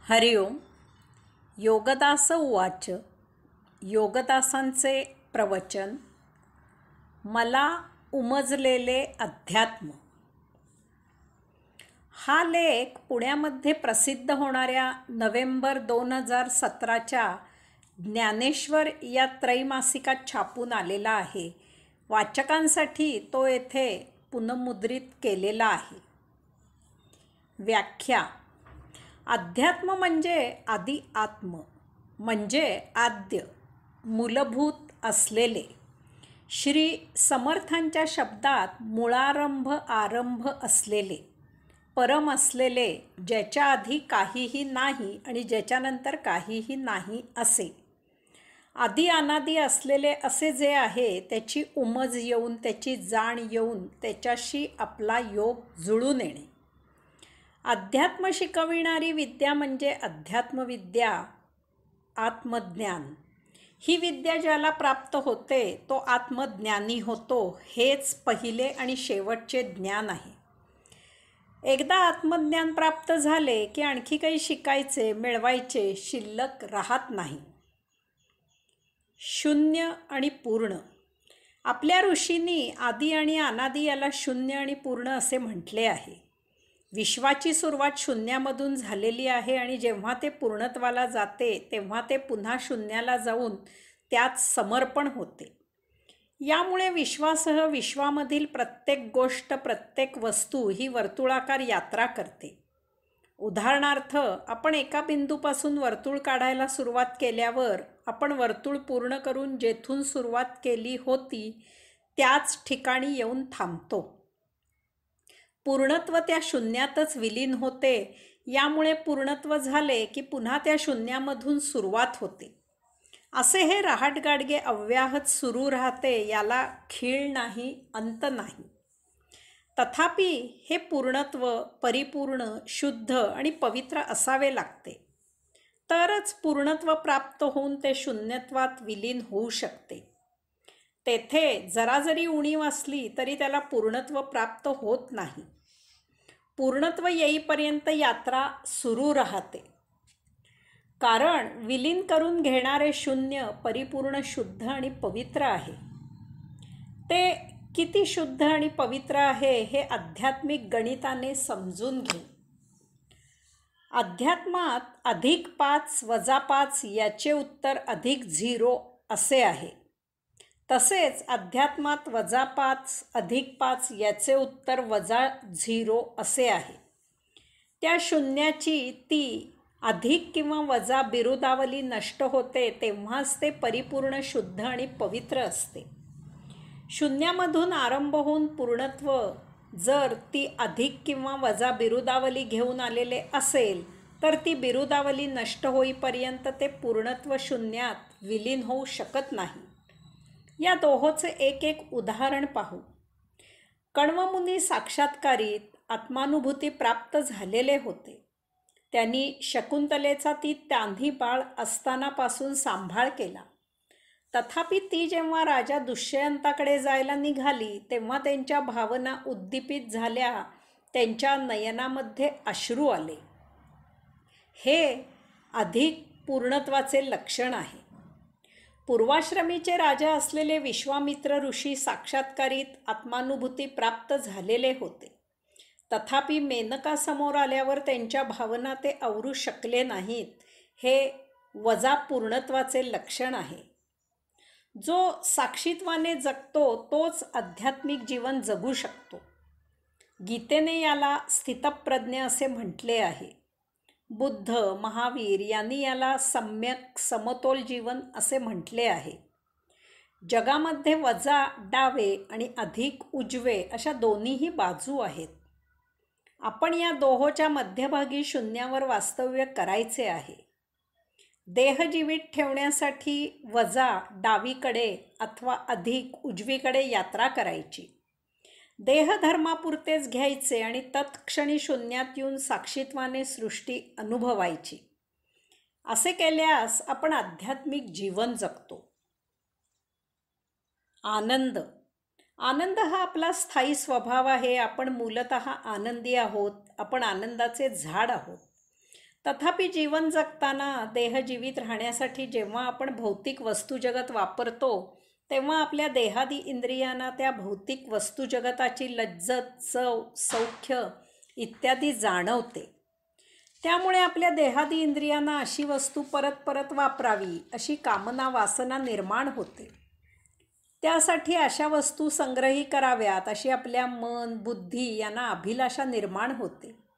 हरिओम. योगदास उवाच. योगदासांचे प्रवचन. मला उमजलेले अध्यात्म. हा लेख पुण्यामध्ये प्रसिद्ध होणाऱ्या नोव्हेंबर 2017च्या ज्ञानेश्वर या त्रैमासिकात छापून आलेला आहे. वाचकांसाठी तो येथे पुनर्मुद्रित केलेला आहे. व्याख्या. अध्यात्म म्हणजे आदि आत्म, म्हणजे आद्य, मूलभूत असलेले. श्री समर्थांच्या शब्दात मूळारंभ आरंभ असलेले, परम असलेले, ज्याच्या आधी काहीही नाही आणि ज्याच्यानंतर काहीही नाही असे. आदी अनादी असलेले असे जे आहे त्याची उमज येऊन, त्याची जाण येऊन त्याच्याशी आपला योग जुळून येणे. अध्यात्म शिकविणारी विद्या म्हणजे अध्यात्मविद्या, आत्मज्ञान. ही विद्या ज्याला प्राप्त होते तो आत्मज्ञानी होतो. हेच पहिले आणि शेवटचे ज्ञान आहे. एकदा आत्मज्ञान प्राप्त झाले की आणखी काही शिकायचे, मिळवायचे शिल्लक राहत नाही. शून्य आणि पूर्ण. आपल्या ऋषींनी आदी आणि अनादी याला शून्य आणि पूर्ण असे म्हटले आहे. विश्वाची सुरुवात शून्यामधून झालेली आहे आणि जेव्हा ते पूर्णत्वाला जाते तेव्हा ते पुन्हा शून्याला जाऊन त्यात समर्पण होते. यामुळे विश्वासह विश्वामधील प्रत्येक गोष्ट, प्रत्येक वस्तू ही वर्तुळाकार यात्रा करते. उदाहरणार्थ, आपण एका बिंदूपासून वर्तुळ काढायला सुरुवात केल्यावर आपण वर्तुळ पूर्ण करून जेथून सुरुवात केली होती त्याच ठिकाणी येऊन थांबतो. पूर्णत्व त्या शून्यातच विलीन होते. यामुळे पूर्णत्व झाले की पुन्हा त्या शून्यामधून सुरुवात होते. असे हे रहाटगाडगे अव्याहत सुरू राहते. याला खीळ नाही, अंत नाही. तथापि हे पूर्णत्व परिपूर्ण, शुद्ध आणि पवित्र असावे लागते. तरच पूर्णत्व प्राप्त होऊन ते शून्यत्वात विलीन होऊ शकते. तेथे जरा जरी उणीव असली तरी त्याला पूर्णत्व प्राप्त होत नाही. पूर्णत्व येईपर्यंत यात्रा सुरू राहते. कारण विलीन करून घेणारे शून्य परिपूर्ण, शुद्ध आणि पवित्र आहे. ते किती शुद्ध आणि पवित्र आहे हे आध्यात्मिक गणिताने समजून घेऊ. अध्यात्मात +5 -5 याचे उत्तर +0 असे आहे. तसेच अध्यात्मात -5 +5 याचे उत्तर -0 असे आहे. त्या शून्याची ती अधिक किंवा वजा बिरुदावली नष्ट होते तेव्हाच ते परिपूर्ण, शुद्ध आणि पवित्र असते. शून्यामधून आरंभ होऊन पूर्णत्व जर ती अधिक किंवा वजा बिरुदावली घेऊन आलेले असेल तर ती बिरुदावली नष्ट होईपर्यंत ते पूर्णत्व शून्यात विलीन होऊ शकत नाही. या दोहोचे एक एक उदाहरण पाहू. कण्वमुनी साक्षात्कारीत आत्मानुभूती प्राप्त झालेले होते. त्यांनी शकुंतलेचा ती त्यांधी बाळ असतानापासून सांभाळ केला. तथापि ती जेव्हा राजा दुष्यंताकडे जायला निघाली तेव्हा त्यांच्या भावना उद्दीपित झाल्या. त्यांच्या नयनामध्ये अश्रू आले. हे अधिक पूर्णत्वाचे लक्षण आहे. पूर्वाश्रमीचे राजा असलेले विश्वामित्र ऋषी साक्षात्कारीत आत्मानुभूती प्राप्त झालेले होते. तथापि मेनका समोर आल्यावर त्यांच्या भावना ते आवरू शकले नाहीत. हे वजा पूर्णत्वाचे लक्षण आहे. जो साक्षीत्वाने जगतो तोच आध्यात्मिक जीवन जगू शकतो. गीतेने याला स्थितप्रज्ञ असे म्हटले आहे. बुद्ध, महावीर यांनी याला सम्यक समतोल जीवन असे म्हटले आहे. जगामध्ये वजा डावे आणि अधिक उजवे अशा दोन्हीही बाजू आहेत. आपण या दोहोच्या मध्यभागी शून्यावर वास्तव्य करायचे आहे. देह जीवित ठेवण्यासाठी वजा डावीकडे अथवा अधिक उजवीकडे यात्रा करायची. देहधर्मापुरतेच घ्यायचे आणि तत्क्षणी शून्यात येऊन साक्षीत्वाने सृष्टी अनुभवायची. असे केल्यास आपण आध्यात्मिक जीवन जगतो. आनंद. आनंद हा आपला स्थायी स्वभाव आहे. आपण मूलतः आनंदी आहोत. आपण आनंदाचे झाड आहोत. तथापि जीवन जगताना देह जीवित राहण्यासाठी जेव्हा आपण भौतिक वस्तुजगत वापरतो तेव्हा आपल्या देहादी इंद्रियांना त्या भौतिक वस्तुजगताची लज्जत, चव, सौख्य इत्यादी जाणवते. त्यामुळे आपल्या देहादी इंद्रियांना अशी वस्तू परत परत वापरावी अशी कामना, वासना निर्माण होते. त्यासाठी अशा वस्तू संग्रही कराव्यात अशी आपल्या मन, बुद्धी यांना अभिलाषा निर्माण होते.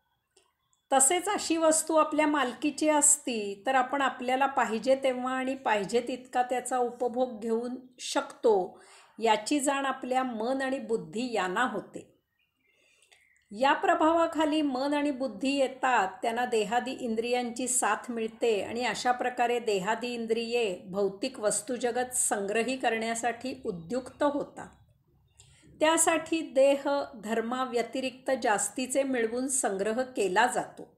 तसेच अशी वस्तू आपल्या मालकीची असती तर आपण आपल्याला पाहिजे तेव्हा आणि पाहिजे तितका त्याचा उपभोग घेऊ शकतो याची जाण आपल्या मन आणि बुद्धी यांना होते. या प्रभावाखाली मन आणि बुद्धी येतात, त्यांना देहादी इंद्रियांची साथ मिळते आणि अशा प्रकारे देहादी इंद्रिये भौतिक वस्तुजगत संग्रही करण्यासाठी उद्युक्त होतात. त्यासाठी देह धर्माव्यतिरिक्त जास्तीचे मिळवून संग्रह केला जातो.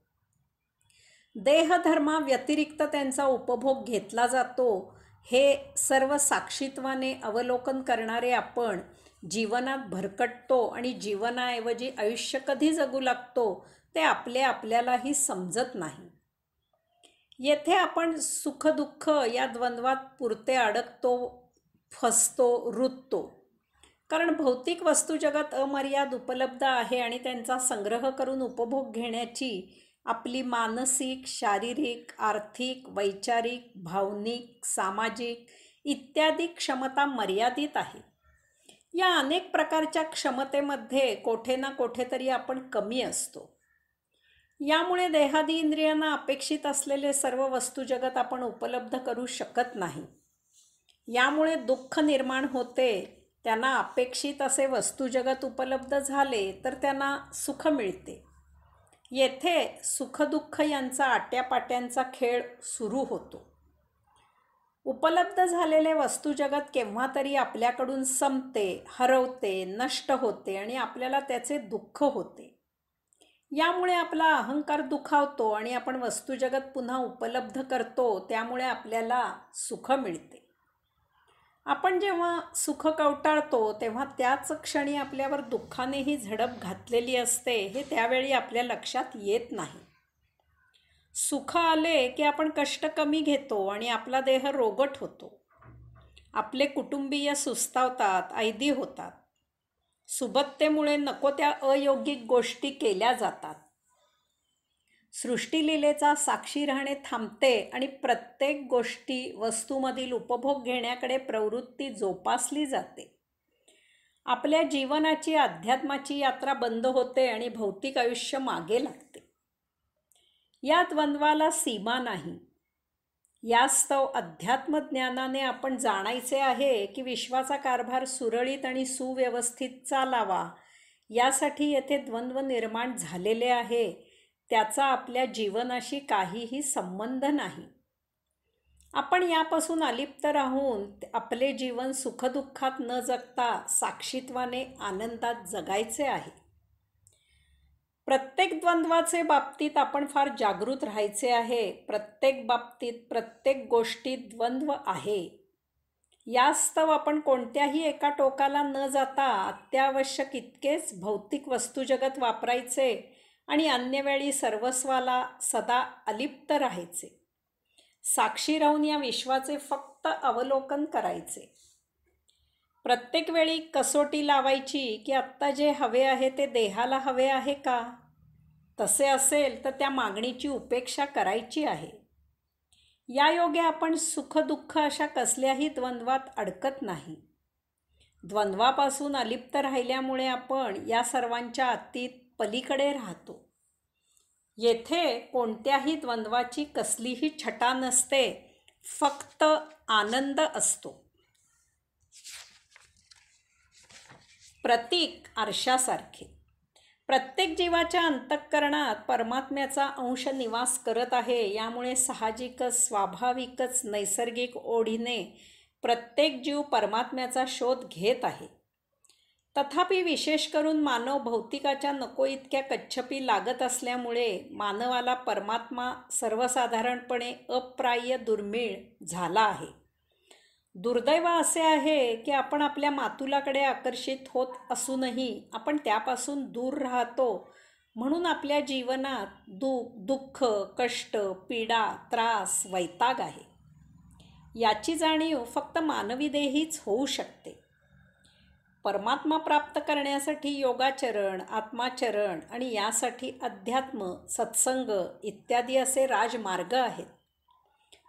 देहधर्माव्यतिरिक्त त्यांचा उपभोग घेतला जातो. हे सर्व साक्षीत्वाने अवलोकन करणारे आपण जीवनात भरकटतो आणि जीवनाऐवजी आयुष्य कधी जगू लागतो ते आपल्यालाही समजत नाही. येथे आपण सुखदुःख या द्वंद्वात पुरते अडकतो, फसतो, रुततो. कारण भौतिक वस्तुजगत अमर्याद उपलब्ध आहे आणि त्यांचा संग्रह करून उपभोग घेण्याची आपली मानसिक, शारीरिक, आर्थिक, वैचारिक, भावनिक, सामाजिक इत्यादी क्षमता मर्यादित आहे. या अनेक प्रकारच्या क्षमतेमध्ये कोठे ना कोठेतरी आपण कमी असतो. यामुळे देहादी इंद्रियांना अपेक्षित असलेले सर्व वस्तुजगत आपण उपलब्ध करू शकत नाही. यामुळे दुःख निर्माण होते. त्यांना अपेक्षित असे वस्तुजगत उपलब्ध झाले तर त्यांना सुख मिळते. येथे सुखदुःख यांचा आट्यापाट्यांचा खेळ सुरू होतो. उपलब्ध झालेले वस्तुजगत केव्हा तरी आपल्याकडून संपते, हरवते, नष्ट होते आणि आपल्याला त्याचे दुःख होते. यामुळे आपला अहंकार दुखावतो आणि आपण वस्तुजगत पुन्हा उपलब्ध करतो. त्यामुळे आपल्याला सुख मिळते. आपण जेव्हा सुख कवटाळतो तेव्हा त्याच क्षणी आपल्यावर दुःखानेही झडप घातलेली असते हे त्यावेळी आपल्या लक्षात येत नाही. सुख आले की आपण कष्ट कमी घेतो आणि आपला देह रोगट होतो. आपले कुटुंबीय सुस्तावतात, ऐदी होतात. सुबत्तेमुळे नको त्या अयोगिक गोष्टी केल्या जातात. सृष्टीलीलेचा साक्षी राहणे थांबते आणि प्रत्येक गोष्टी वस्तूमधील उपभोग घेण्याकडे प्रवृत्ती जोपासली जाते. आपल्या जीवनाची, अध्यात्माची यात्रा बंद होते आणि भौतिक आयुष्य मागे लागते. या द्वंद्वाला सीमा नाही. यास्तव अध्यात्मज्ञानाने आपण जाणायचे आहे की विश्वाचा कारभार सुरळीत आणि सुव्यवस्थित चालावा यासाठी येथे द्वंद्व निर्माण झालेले आहे. त्याचा आपल्या जीवनाशी काहीही संबंध नाही. आपण यापासून अलिप्त राहून आपले जीवन सुखदुःखात न जगता साक्षीत्वाने आनंदात जगायचे आहे. प्रत्येक द्वंद्वाचे बाबतीत आपण फार जागृत राहायचे आहे. प्रत्येक बाबतीत, प्रत्येक गोष्टीत द्वंद्व आहे. यास्तव आपण कोणत्याही एका टोकाला न जाता अत्यावश्यक इतकेच भौतिक वस्तुजगत वापरायचे आणि अन्य वेळी सर्वस्वाला सदा अलिप्त राहायचे. साक्षी राहून या विश्वाचे फक्त अवलोकन करायचे. प्रत्येक वेळी कसोटी लावायची की आत्ता जे हवे आहे ते देहाला हवे आहे का? तसे असेल तर त्या मागणीची उपेक्षा करायची आहे. या योगे आपण सुखदुःख अशा कसल्याही द्वंद्वात अडकत नाही. द्वंद्वापासून अलिप्त राहिल्यामुळे आपण या सर्वांच्या अतीत पलीकडे राहतो. येथे कोणत्याही द्वंद्वाची कसलीही छटा नसते, फक्त आनंद असतो. प्रतीक आरशासारखे. प्रत्येक जीवाच्या अंतःकरणात परमात्म्याचा अंश निवास करत आहे. यामुळे साहजिकच, स्वाभाविकच, नैसर्गिक ओढीने प्रत्येक जीव परमात्म्याचा शोध घेत आहे. तथापि विशेष करून मानव भौतिकाच्या नको इतक्या कच्छपी लागत असल्यामुळे मानवाला परमात्मा सर्वसाधारणपणे अप्राप्य, दुर्मिळ झाला आहे. दुर्दैव असे आहे की आपण आपल्या मातुलाकडे आकर्षित होत असूनही आपण त्यापासून दूर राहतो म्हणून आपल्या जीवनात दुःख, कष्ट, पीडा, त्रास, वैताग आहे. याची जाणीव फक्त मानवी देहीच होऊ शकते. परमात्मा प्राप्त करण्यासाठी योगाचरण, आत्माचरण आणि यासाठी अध्यात्म, सत्संग इत्यादी असे राजमार्ग आहेत.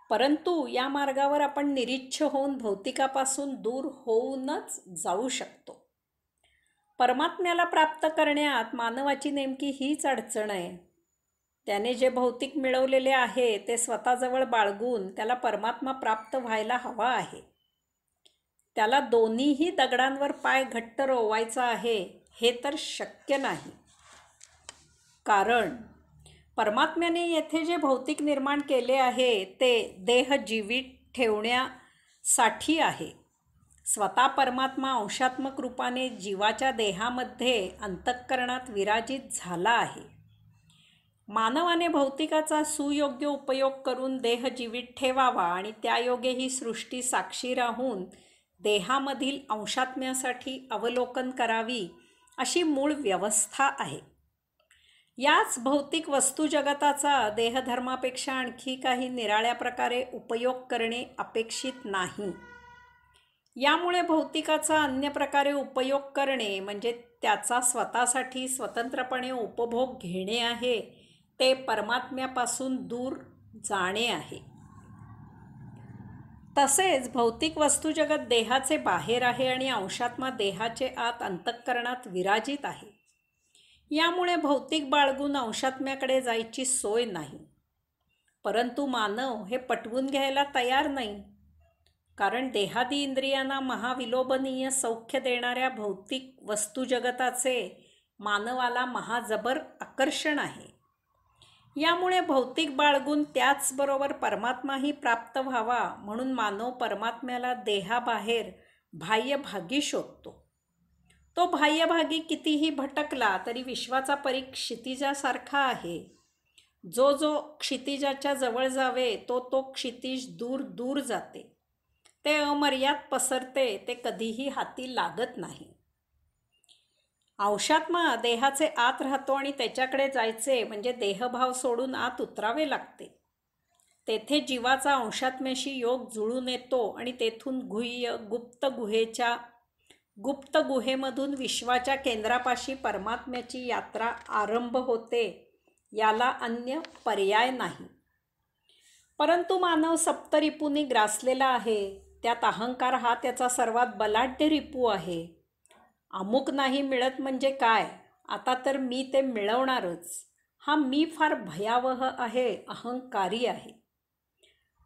परंतु या मार्गावर आपण निरीच्छ होऊन भौतिकापासून दूर होऊनच जाऊ शकतो. परमात्म्याला प्राप्त करण्यात मानवाची नेमकी हीच अडचण आहे. त्याने जे भौतिक मिळवलेले आहे ते स्वतःजवळ बाळगून त्याला परमात्मा प्राप्त व्हायला हवा आहे. त्याला दोन्हीही दगडांवर पाय घट्ट रोवायचा आहे हे तर शक्य नाही. कारण परमात्म्याने येथे जे भौतिक निर्माण केले आहे ते देह जीवित ठेवण्यासाठी आहे. स्वतः परमात्मा अंशात्मक रूपाने जीवाच्या देहामध्ये अंतःकरणात विराजित झाला आहे. मानवाने भौतिकाचा सुयोग्य उपयोग करून देह जीवित ठेवावा आणि त्यायोगे ही सृष्टी साक्षी राहून देहामधील अंशात्म्यासाठी अवलोकन करावी अशी मूळ व्यवस्था आहे. याच भौतिक वस्तुजगताचा देहधर्मापेक्षा आणखी काही निराळ्या प्रकारे उपयोग करणे अपेक्षित नाही. यामुळे भौतिकाचा अन्य प्रकारे उपयोग करणे म्हणजे त्याचा स्वतःसाठी स्वतंत्रपणे उपभोग घेणे आहे, ते परमात्म्यापासून दूर जाणे आहे. तसेच भौतिक वस्तुजगत देहाचे बाहेर आहे आणि अंशात्मा देहाचे आत अंतःकरणात विराजित आहे. यामुळे भौतिक बाळगून अंशात्म्याकडे जायची सोय नाही. परंतु मानव हे पटवून घ्यायला तयार नाही. कारण देहादी इंद्रियांना महाविलोभनीय सौख्य देणाऱ्या भौतिक वस्तुजगताचे मानवाला महाजबर आकर्षण आहे. यामुळे भौतिक बाळगून त्याचबरोबर परमात्माही प्राप्त व्हावा म्हणून मानव परमात्म्याला देहाबाहेर बाह्यभागी शोधतो. तो बाह्यभागी कितीही भटकला तरी विश्वाचा परी क्षितिजासारखा आहे. जो जो क्षितिजाच्या जवळ जावे तो क्षितिज दूर दूर जाते. ते अमर्याद पसरते, ते कधीही हाती लागत नाही. अंशात्मा देहाचे आत राहतो आणि त्याच्याकडे जायचे म्हणजे देहभाव सोडून आत उतरावे लागते. तेथे जीवाचा अंशात्म्याशी योग जुळून येतो आणि तेथून गुप्त गुहेमधून विश्वाच्या केंद्रापाशी परमात्म्याची यात्रा आरंभ होते. याला अन्य पर्याय नाही. परंतु मानव सप्तरिपूंनी ग्रासलेला आहे. त्यात अहंकार हा त्याचा सर्वात बलाढ्य रिपू आहे. अमुक नाही मिळत म्हणजे काय, आता तर मी ते मिळवणारच, हा मी फार भयावह आहे, अहंकारी आहे.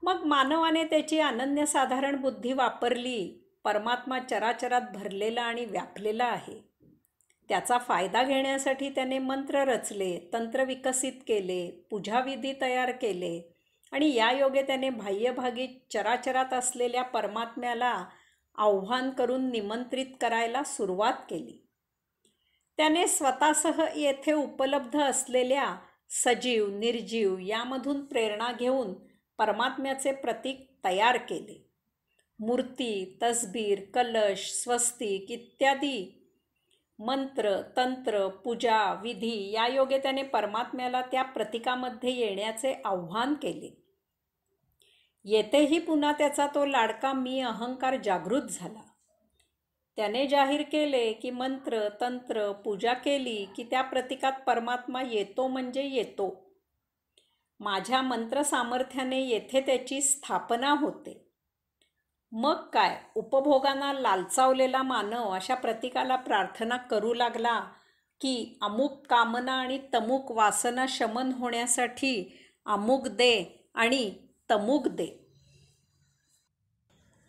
मग मानवाने त्याची अनन्यसाधारण बुद्धी वापरली. परमात्मा चराचरात भरलेला आणि व्यापलेला आहे. त्याचा फायदा घेण्यासाठी त्याने मंत्र रचले, तंत्र विकसित केले, पूजाविधी तयार केले आणि यायोगे त्याने बाह्यभागी चराचरात असलेल्या परमात्म्याला आव्हान करून निमंत्रित करायला सुरुवात केली. त्याने स्वतःसह येथे उपलब्ध असलेल्या सजीव, निर्जीव यामधून प्रेरणा घेऊन परमात्म्याचे प्रतीक तयार केले. मूर्ती, तसबीर, कलश, स्वस्तिक इत्यादी मंत्र, तंत्र, पूजा, विधी यायोगे त्याने परमात्म्याला त्या प्रतीकामध्ये येण्याचे आव्हान केले. येथेही पुन्हा त्याचा तो लाडका मी अहंकार जागृत झाला. त्याने जाहीर केले की मंत्र, तंत्र, पूजा केली की त्या प्रतीकात परमात्मा येतो म्हणजे येतो. माझ्या मंत्र सामर्थ्याने येथे त्याची स्थापना होते. मग काय, उपभोगांना लालचावलेला मानव अशा प्रतीकाला प्रार्थना करू लागला की अमुक कामना आणि तमुक वासना शमन होण्यासाठी अमुक दे आणि तमुक दे.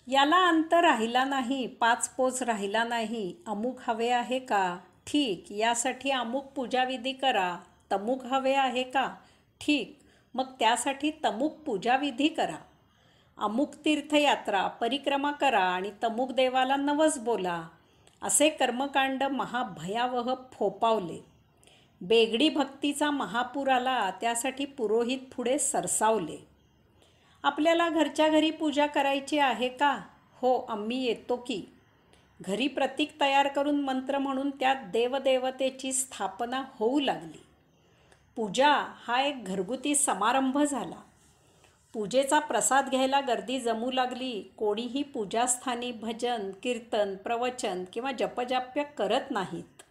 याला अंत राहिला नाही, पाच पोच राहिला नाही. अमुक हवे आहे का? ठीक, यासाठी अमुक पूजाविधी करा. तमुक हवे आहे का? ठीक, मग त्यासाठी तमुक पूजाविधी करा. अमुक तीर्थयात्रा परिक्रमा करा आणि तमुक देवाला नवस बोला. असे कर्मकांड महाभयावह फोपावले. बेगडी भक्तीचा महापूर आला. त्यासाठी पुरोहित पुढे सरसावले. आपल्याला घरच्या घरी पूजा करायची आहे का? हो, आम्ही येतो की. घरी प्रतीक तयार करून मंत्र म्हणून त्यात देवदेवतेची स्थापना होऊ लागली. पूजा हा एक घरगुती समारंभ झाला. पूजेचा प्रसाद घ्यायला गर्दी जमू लागली. कोणीही पूजास्थानी भजन, कीर्तन, प्रवचन किंवा जपजाप्य करत नाहीत.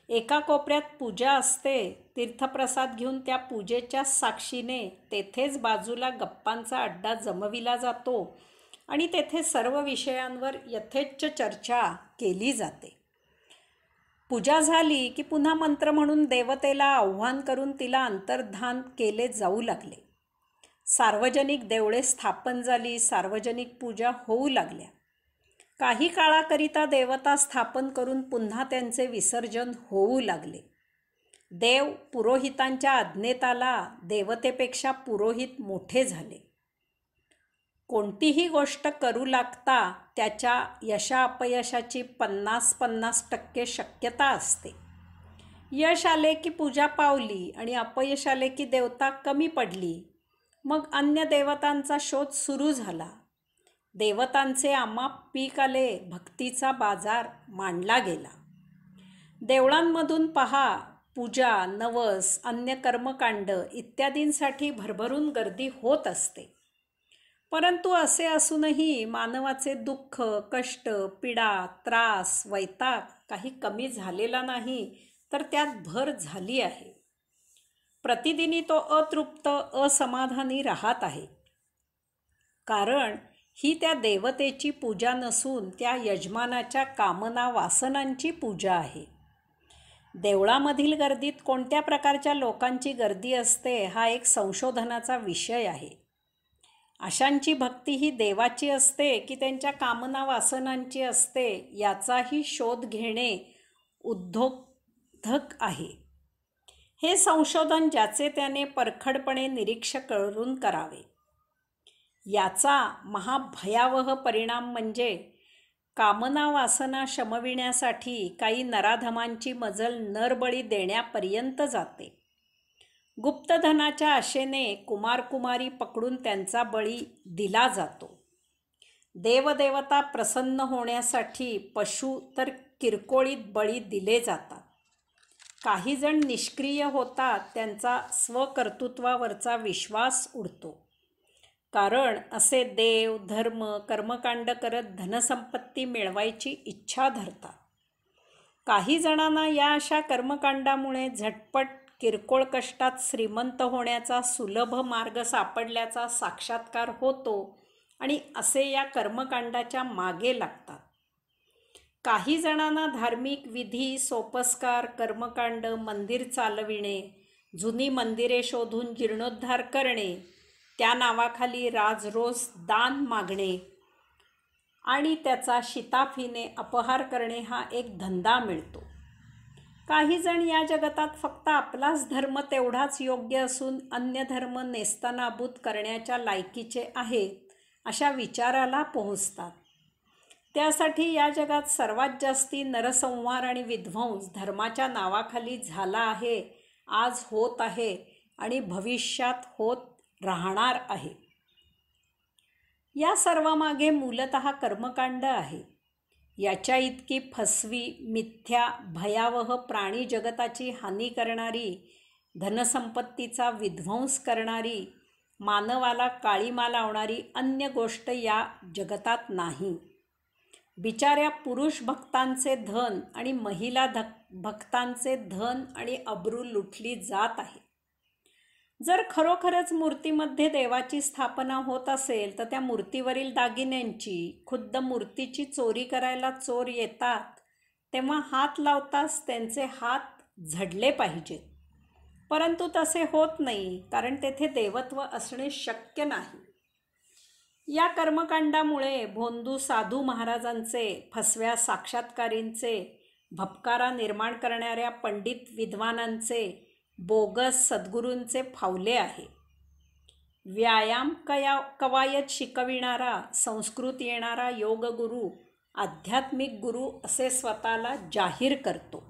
एका कोपऱ्यात पूजा असते. तीर्थप्रसाद घेऊन त्या पूजेच्या साक्षीने तेथेच बाजूला गप्पांचा अड्डा जमविला जातो आणि तेथे सर्व विषयांवर यथेच्छ चर्चा केली जाते. पूजा झाली की पुन्हा मंत्र म्हणून देवतेला आव्हान करून तिला अंतर्धान केले जाऊ लागले. सार्वजनिक देवळे स्थापन झाली. सार्वजनिक पूजा होऊ लागल्या. काही काळाकरिता देवता स्थापन करून पुन्हा त्यांचे विसर्जन होऊ लागले. देव पुरोहितांच्या आज्ञेत आला. देवतेपेक्षा पुरोहित मोठे झाले. कोणतीही गोष्ट करू लागता त्याच्या यशापयशाची 50-50% शक्यता असते. यश आले की पूजा पावली आणि अपयश आले की देवता कमी पडली. मग अन्य देवतांचा शोध सुरू झाला. देवतांचे अमाप पीक आले. भक्तीचा बाजार मांडला गेला. देवळांमधून पहा, पूजा, नवस, अन्य कर्मकांड इत्यादींसाठी भरभरून गर्दी होत असते. परंतु असे असूनही मानवाचे दुःख, कष्ट, पीडा, त्रास, वैताग काही कमी झालेला नाही, तर त्यात भर झाली आहे. प्रतिदिनी तो अतृप्त, असमाधानी राहत आहे. कारण ही त्या देवतेची पूजा नसून त्या यजमानाच्या कामना वासनांची पूजा आहे. देवळामधील गर्दीत कोणत्या प्रकारच्या लोकांची गर्दी असते हा एक संशोधनाचा विषय आहे. अशांची भक्ती ही देवाची असते की त्यांच्या कामना वासनांची असते याचाही शोध घेणे उद्योगधक आहे. हे संशोधन ज्याचे त्याने परखडपणे निरीक्षण करून करावे. याचा महाभयावह परिणाम म्हणजे कामना वासना शमविण्यासाठी काही नराधमांची मजल नरबळी देण्यापर्यंत जाते. गुप्तधनाच्या आशेने कुमारकुमारी पकडून त्यांचा बळी दिला जातो. देवदेवता प्रसन्न होण्यासाठी पशु तर किरकोळीत बळी दिले जातात. काही जण निष्क्रिय होतात. त्यांचा स्वकर्तृत्वावरचा विश्वास उडतो. कारण असे देव, धर्म, कर्मकांड करत धनसंपत्ती मिळवायची इच्छा धरतात. काही जणांना या अशा कर्मकांडामुळे झटपट किरकोळ कष्टात श्रीमंत होण्याचा सुलभ मार्ग सापडल्याचा साक्षात्कार होतो आणि असे या कर्मकांडाच्या मागे लागतात. काही जणांना धार्मिक विधी, सोपस्कार, कर्मकांड, मंदिर चालविणे, जुनी मंदिरे शोधून जीर्णोद्धार करणे, त्या नावाखाली राजरोस दान मागणे आणि त्याचा शिताफीने अपहार करणे हा एक धंदा मिळतो. काही जण या जगतात फक्त आपलाच धर्म तेवढाच योग्य असून अन्य धर्म नेस्तनाबूत करण्याच्या लायकीचे आहेत अशा विचाराला पोहोचतात. त्यासाठी या जगात सर्वात जास्ती नरसंहार आणि विध्वंस धर्माच्या नावाखाली झाला आहे, आज होत आहे आणि भविष्यात होत राहणार आहे. या सर्वामागे मूलतः कर्मकांड आहे. याच्या इतकी फसवी, मिथ्या, भयावह, प्राणी जगताची हानी करणारी, धनसंपत्तीचा विध्वंस करणारी, मानवाला काळीमा लावणारी अन्य गोष्ट या जगतात नाही. बिचाऱ्या पुरुष भक्तांचे धन आणि महिला भक्तांचे धन आणि अब्रू लुटली जात आहे. जर खरोखरच मूर्तीमध्ये देवाची स्थापना होत असेल तर त्या मूर्तीवरील दागिन्यांची, खुद्द मूर्तीची चोरी करायला चोर येतात तेव्हा हात लावताच त्यांचे हात झडले पाहिजेत. परंतु तसे होत नाही, कारण तेथे देवत्व असणे शक्य नाही. या कर्मकांडामुळे भोंदू साधू महाराजांचे, फसव्या साक्षात्कारींचे, भपकारा निर्माण करणाऱ्या पंडित विद्वानांचे, बोगस सद्गुरूंचे फावले आहे. व्यायाम कवायत शिकविणारा, संस्कृत येणारा योगगुरू, आध्यात्मिक गुरु असे स्वतःला जाहीर करतो.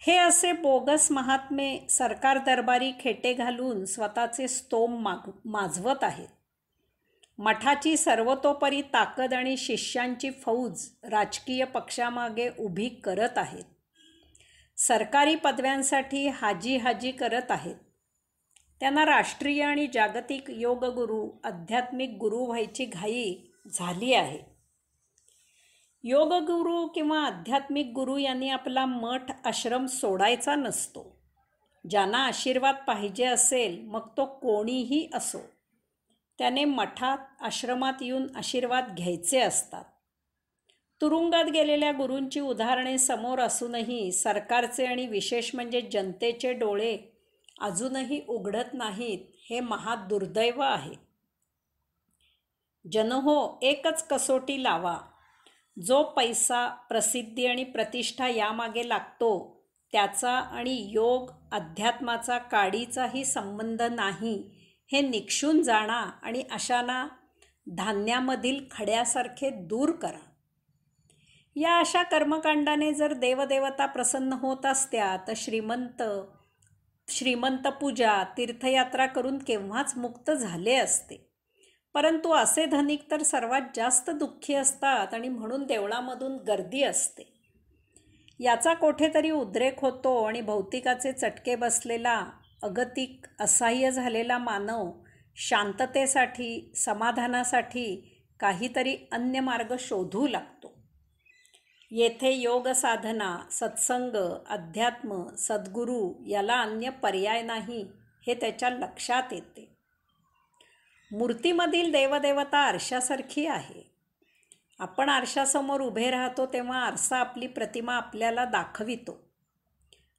हे असे बोगस महात्मे सरकार दरबारी खेटे घालून स्वतःचे स्तोम माजवत आहेत. मठाची सर्वतोपरी ताकद आणि शिष्यांची फौज राजकीय पक्षामागे उभी करत आहेत. सरकारी पदव्यांसाठी हाजी हाजी करत आहेत. त्यांना राष्ट्रीय आणि जागतिक योगगुरू, आध्यात्मिक गुरु व्हायची घाई झाली आहे. योगगुरू किंवा आध्यात्मिक गुरु यांनी आपला मठ आश्रम सोडायचा नसतो. ज्यांना आशीर्वाद पाहिजे असेल मग तो कोणीही असो, त्याने मठात आश्रमात येऊन आशीर्वाद घ्यायचे असतात. तुरुंगात गेलेल्या गुरूंची उदाहरणे समोर असूनही सरकारचे आणि विशेष म्हणजे जनतेचे डोळे अजूनही उघडत नाहीत, हे महादुर्दैव आहे. जनहो, एकच कसोटी लावा. जो पैसा, प्रसिद्धी आणि प्रतिष्ठा यामागे लागतो त्याचा आणि योग अध्यात्माचा काडीचाही संबंध नाही, हे निक्षून जाणा आणि अशांना धान्यामधील खड्यासारखे दूर करा. या अशा कर्मकांडाने जर देवदेवता प्रसन्न होत असत्या तर श्रीमंत पूजा, तीर्थयात्रा करून केव्हाच मुक्त झाले असते. परंतु असे धनिक तर सर्वात जास्त दुःखी असतात आणि म्हणून देवळामधून गर्दी असते. याचा कोठेतरी उद्रेक होतो आणि भौतिकाचे चटके बसलेला, अगतिक, असह्य झालेला मानव शांततेसाठी, समाधानासाठी काहीतरी अन्य मार्ग शोधू लागतो. येथे योग साधना, सत्संग, अध्यात्म, सद्गुरू याला अन्य पर्याय नाही, हे त्याच्या लक्षात येते. मूर्तीमधील देवदेवता आरशासारखी आहे. आपण आरशासमोर उभे राहतो तेव्हा आरसा आपली प्रतिमा आपल्याला दाखवितो.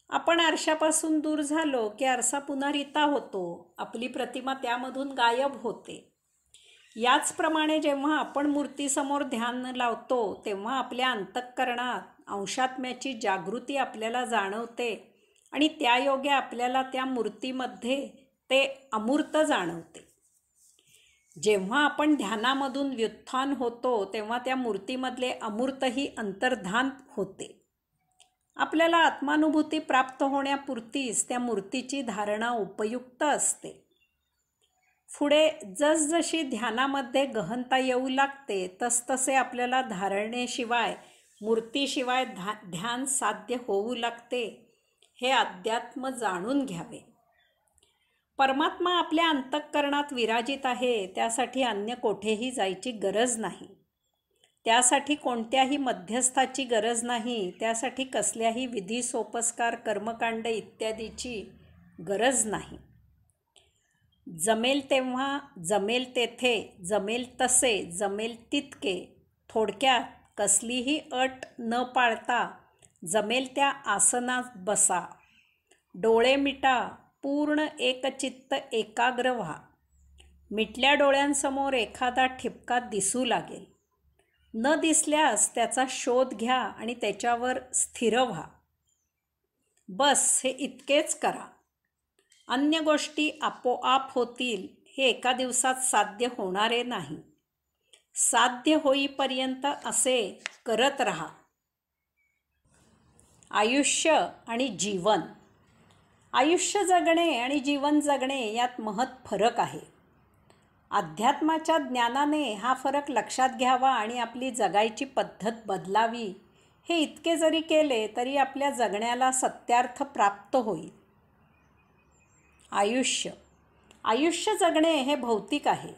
आपण आरशापासून दूर झालो की आरसा पुन्हा रिता होतो, आपली प्रतिमा त्यामधून गायब होते. याचप्रमाणे जेव्हा आपण मूर्तीसमोर ध्यान लावतो तेव्हा आपल्या अंतःकरणात अंशात्म्याची जागृती आपल्याला जाणवते आणि त्यायोगे आपल्याला त्या मूर्तीमध्ये ते अमूर्त जाणवते. जेव्हा आपण ध्यानामधून व्युत्थान होतो तेव्हा त्या मूर्तीमधले अमूर्तही अंतर्धान होते. आपल्याला आत्मानुभूती प्राप्त होण्यापुरतीच त्या मूर्तीची धारणा उपयुक्त असते. पुढे जसजशी ध्यानामध्ये गहनता येऊ लागते तसतसे आपल्याला धारणेशिवाय, मूर्तीशिवाय ध्यान साध्य होऊ लागते. हे अध्यात्म जाणून घ्यावे. परमात्मा आपल्या अंतःकरणात विराजित आहे, त्यासाठी अन्य कोठेही जायची गरज नाही. त्यासाठी कोणत्याही मध्यस्थाची गरज नाही. त्यासाठी कसल्याही विधी, सोपस्कार, कर्मकांड इत्यादीची गरज नाही. जमेल तेव्हा, जमेल तेथे, जमेल तसे, जमेल तितके, थोडक्यात कसलीही अट न पाळता जमेल त्या आसनात बसा. डोळे मिटा, पूर्ण एकचित्त एकाग्र व्हा. मिटल्या डोळ्यांसमोर एखादा ठिपका दिसू लागेल. न दिसल्यास त्याचा शोध घ्या आणि त्याच्यावर स्थिर व्हा. बस, हे इतकेच करा. अन्य गोष्टी आपोआप होतील, हे एका दिवसात साध्य होणारे नाही. साध्य होईपर्यंत असे करत राहा. आयुष्य आणि जीवन. आयुष्य जगणे आणि जीवन जगणे यात महत् फरक आहे. अध्यात्माच्या ज्ञानाने हा फरक लक्षात घ्यावा आणि आपली जगायची पद्धत बदलावी. हे इतके जरी केले तरी आपल्या जगण्याला सत्यार्थ प्राप्त होईल. आयुष्य जगणे हे भौतिक आहे.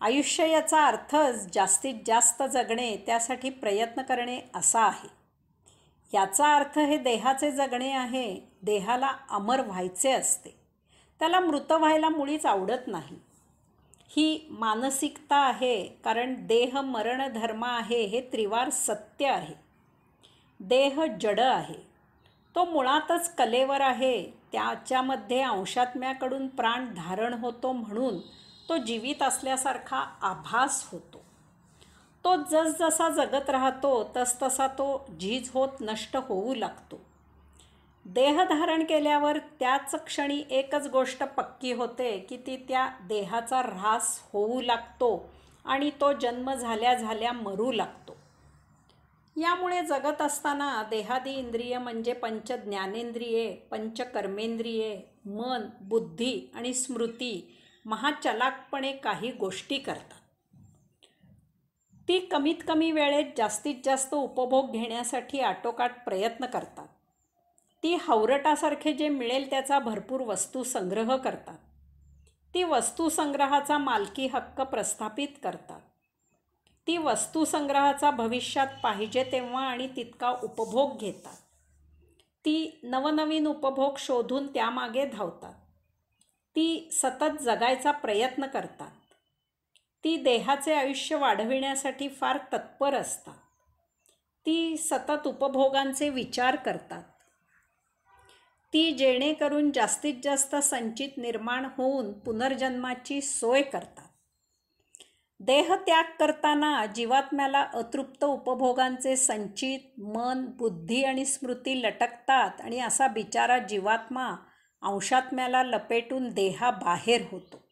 आयुष्य याचा अर्थच जास्तीत जास्त जगणे, त्यासाठी प्रयत्न करणे असा आहे. याचा अर्थ हे देहाचे जगणे आहे. देहाला अमर व्हायचे असते. त्याला मृत व्हायला मुळीच आवडत नाही. ही मानसिकता आहे, कारण देह मरण धर्म आहे, हे त्रिवार सत्य आहे. देह जड आहे. तो मुळातच कलेवर आहे. त्याच्यामध्ये अंशात्म्याकडून प्राण धारण होतो म्हणून तो जीवित असल्यासारखा आभास होतो. तो जसजसा जगत राहतो तसतसा तो झीज होत नष्ट होऊ लागतो. देह धारण केल्यावर त्याच क्षणी एकच गोष्ट पक्की होते की ती त्या देहाचा ऱ्हास होऊ लागतो आणि तो जन्म झाल्या झाल्या मरू लागतो. यामुळे जगत असताना देहादी इंद्रिय म्हणजे पंच ज्ञानेंद्रिये, पंच कर्मेंद्रिये, मन, बुद्धी आणि स्मृती महाचलाकपणे काही गोष्टी करतात. ती कमीत कमी वेळेत जास्तीत जास्त उपभोग घेण्यासाठी आटोकाट प्रयत्न करतात. ती हावरटासारखे जे मिळेल त्याचा भरपूर वस्तू संग्रह करतात. ती वस्तुसंग्रहाचा मालकी हक्क प्रस्थापित करतात. ती वस्तुसंग्रहाचा भविष्यात पाहिजे तेव्हा आणि तितका उपभोग घेतात. ती नवनवीन उपभोग शोधून त्यामागे धावतात. ती सतत जगायचा प्रयत्न करतात. ती देहाचे आयुष्य वाढविण्यासाठी फार तत्पर असतात. ती सतत उपभोगांचे विचार करतात. ती जेणेकरून जास्तीत जास्त संचित निर्माण होऊन पुनर्जन्माची सोय करतात. देहत्याग करताना जीवात्म्याला अतृप्त उपभोगांचे संचित मन, बुद्धी आणि स्मृती लटकतात आणि असा बिचारा जीवात्मा अंशात्म्याला लपेटून देहाबाहेर होतो.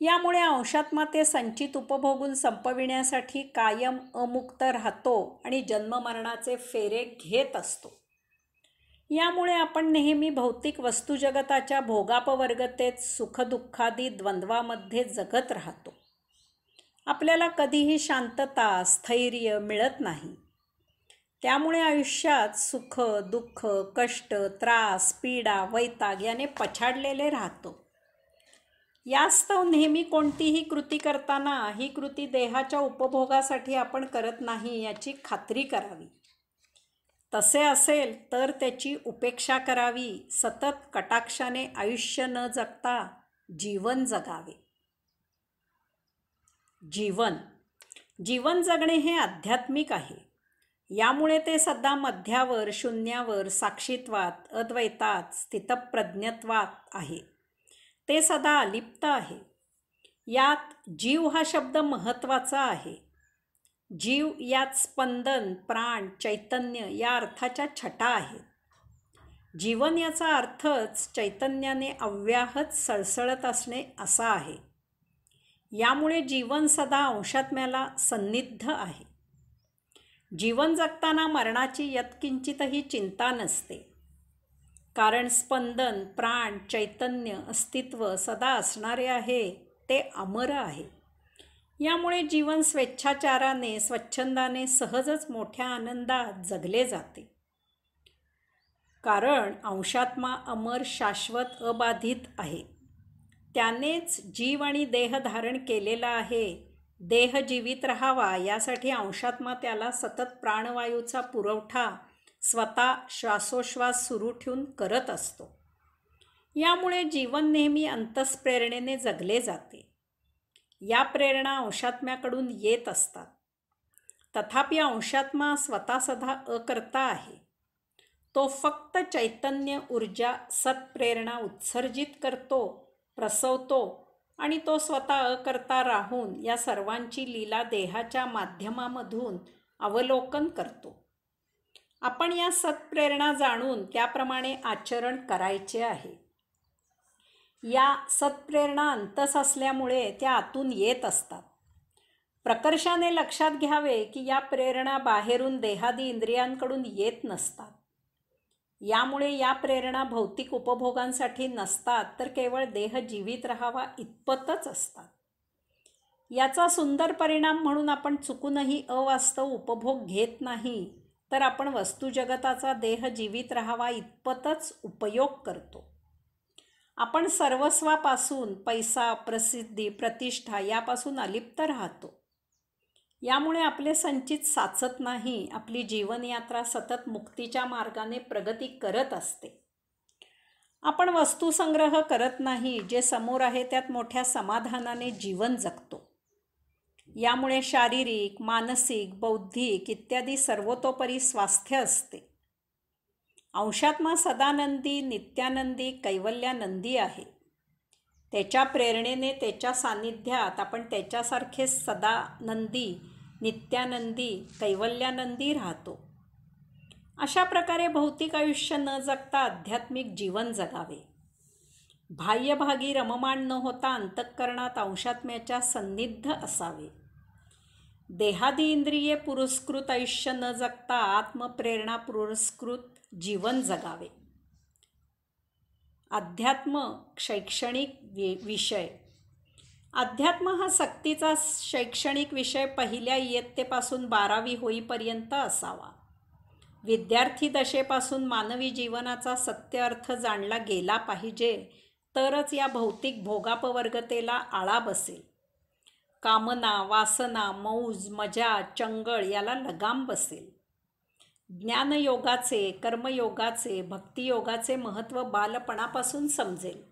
यामुळे अंशात्मा ते संचित उपभोगून संपविण्यासाठी कायम अमुक्त राहतो आणि जन्ममरणाचे फेरे घेत असतो. यामुळे आपण नेहमी भौतिक वस्तुजगताच्या भोगापवर्गतेत सुखदुःखादी द्वंद्वामध्ये जगत राहतो. आपल्याला कधीही शांतता, स्थैर्य मिळत नाही. त्यामुळे आयुष्यात सुख, दुःख, कष्ट, त्रास, पीडा, वैताग याने पछाडलेले राहतो. यास्तव नेहमी कोणतीही कृती करताना ही कृती देहाच्या उपभोगासाठी आपण करत नाही याची खात्री करावी. तसे असेल तर त्याची उपेक्षा करावी. सतत कटाक्षाने आयुष्य न जगता जीवन जगावे. जीवन जगणे हे आध्यात्मिक आहे. यामुळे ते सदा मध्यावर, शून्यावर, साक्षीत्वात, अद्वैतात, स्थितप्रज्ञत्वात आहे. ते सदा अलिप्त आहे. यात जीव हा शब्द महत्त्वाचा आहे. जीव यात स्पंदन, प्राण, चैतन्य या अर्थाच्या छटा आहेत. जीवन याचा अर्थच चैतन्याने अव्याहत सळसळत असणे असा आहे. यामुळे जीवन सदा अंशात्म्याला सन्निध आहे. जीवन जगताना मरणाची यत्किंचितही चिंता नसते. कारण स्पंदन, प्राण, चैतन्य, अस्तित्व सदा असणारे आहे, ते अमर आहे. यामुळे जीवन स्वेच्छाचाराने, स्वच्छंदाने, सहजच मोठ्या आनंदात जगले जाते. कारण अंशात्मा अमर, शाश्वत, अबाधित आहे. त्यानेच जीव आणि देह धारण केलेला आहे. देह जीवित राहावा यासाठी अंशात्मा त्याला सतत प्राणवायूचा पुरवठा स्वतः श्वासोश्वास सुरू ठेवून करत असतो. यामुळे जीवन नेहमी अंतःप्रेरणेने जगले जाते. या प्रेरणा अंशात्म्याकडून येत असतात. तथापि अंशात्मा स्वतः सदा अकर्ता आहे. तो फक्त चैतन्य ऊर्जा, सत्प्रेरणा उत्सर्जित करतो, प्रसवतो आणि तो स्वतः अकर्ता राहून या सर्वांची लीला देहाच्या माध्यमामधून अवलोकन करतो. आपण या सत्प्रेरणा जाणून त्याप्रमाणे आचरण करायचे आहे. या सत्प्रेरणा अंतस असल्यामुळे त्या आतून येत असतात. प्रकर्षाने लक्षात घ्यावे की या प्रेरणा बाहेरून देहादी इंद्रियांकडून येत नसतात. यामुळे या प्रेरणा भौतिक उपभोगांसाठी नसतात, तर केवळ देह जीवित राहावा इतपतच असतात. याचा सुंदर परिणाम म्हणून आपण चुकूनही अवास्तव उपभोग घेत नाही, तर आपण वस्तुजगताचा देह जीवित राहावा इतपतच उपयोग करतो. आपण सर्वस्वापासून, पैसा, प्रसिद्धी, प्रतिष्ठा यापासून अलिप्त राहतो. यामुळे आपले संचित साचत नाही. आपली जीवनयात्रा सतत मुक्तीच्या मार्गाने प्रगती करत असते. आपण वस्तुसंग्रह करत नाही. जे समोर आहे त्यात मोठ्या समाधानाने जीवन जगतो. यामुळे शारीरिक, मानसिक, बौद्धिक इत्यादी सर्वतोपरी स्वास्थ्य असते. अंशात्मा सदानंदी, नित्यानंदी, कैवल्यानंदी आहे. त्याच्या प्रेरणेने, त्याच्या सान्निध्यात आपण त्याच्यासारखे सदानंदी, नित्यानंदी, कैवल्यानंदी राहतो. अशा प्रकारे भौतिक आयुष्य न जगता आध्यात्मिक जीवन जगावे. बाह्यभागी रममाण न होता अंतःकरणात अंशात्म्याच्या सन्निध असावे. देहादी इंद्रिये पुरस्कृत आयुष्य न जगता आत्मप्रेरणा पुरस्कृत जीवन जगावे. अध्यात्म शैक्षणिक विषय. अध्यात्म हा सक्तीचा शैक्षणिक विषय पहिल्या इयत्तेपासून 12वी होईपर्यंत असावा. विद्यार्थी दशेपासून मानवी जीवनाचा सत्य अर्थ जाणला गेला पाहिजे, तरच या भौतिक भोगापवर्गतेला आळा बसेल. कामना, वासना, मौज, मजा, चंगळ याला लगाम बसेल. ज्ञानयोगाचे, कर्मयोगाचे, भक्तियोगाचे महत्त्व बालपणापासून समजेल.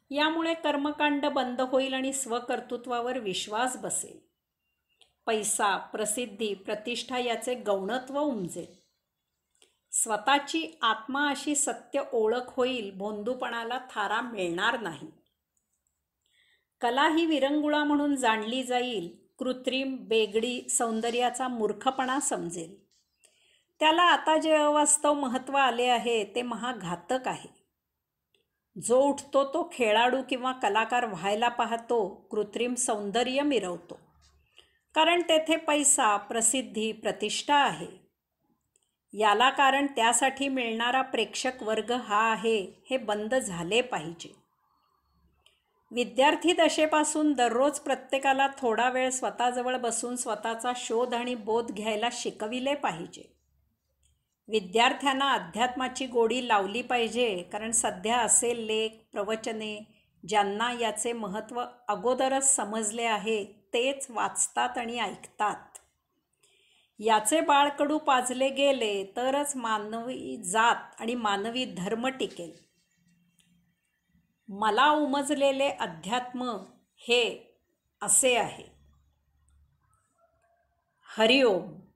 यामुळे कर्मकांड बंद होईल आणि स्वकर्तृत्वावर विश्वास बसेल. पैसा, प्रसिद्धी, प्रतिष्ठा याचे गौणत्व उमजेल. स्वतःची आत्मा अशी सत्य ओळख होईल. भोंदूपणाला थारा मिळणार नाही. कला ही विरंगुळा म्हणून जाणली जाईल. कृत्रिम, बेगडी सौंदर्याचा मूर्खपणा समजेल. त्याला आता जे अवास्तव महत्त्व आले आहे ते महाघातक आहे. जो उठतो तो खेळाडू किंवा कलाकार व्हायला पाहतो, कृत्रिम सौंदर्य मिरवतो. कारण तेथे पैसा, प्रसिद्धी, प्रतिष्ठा आहे. याला कारण त्यासाठी मिळणारा प्रेक्षक वर्ग हा आहे, हे बंद झाले पाहिजे. विद्यार्थी दशेपासून दररोज प्रत्येकाला थोडा वेळ स्वतःजवळ बसून स्वतःचा शोध आणि बोध घ्यायला शिकविले पाहिजे. विद्यार्थ्यांना अध्यात्माची गोडी लावली पाहिजे, कारण सध्या असे लेख, प्रवचने ज्यांना याचे महत्त्व अगोदरच समजले आहे तेच वाचतात आणि ऐकतात. याचे बाळकडू पाजले गेले तरच मानवी जात आणि मानवी धर्म टिकेल. मला उमजलेले अध्यात्म हे असे आहे. हरिओम.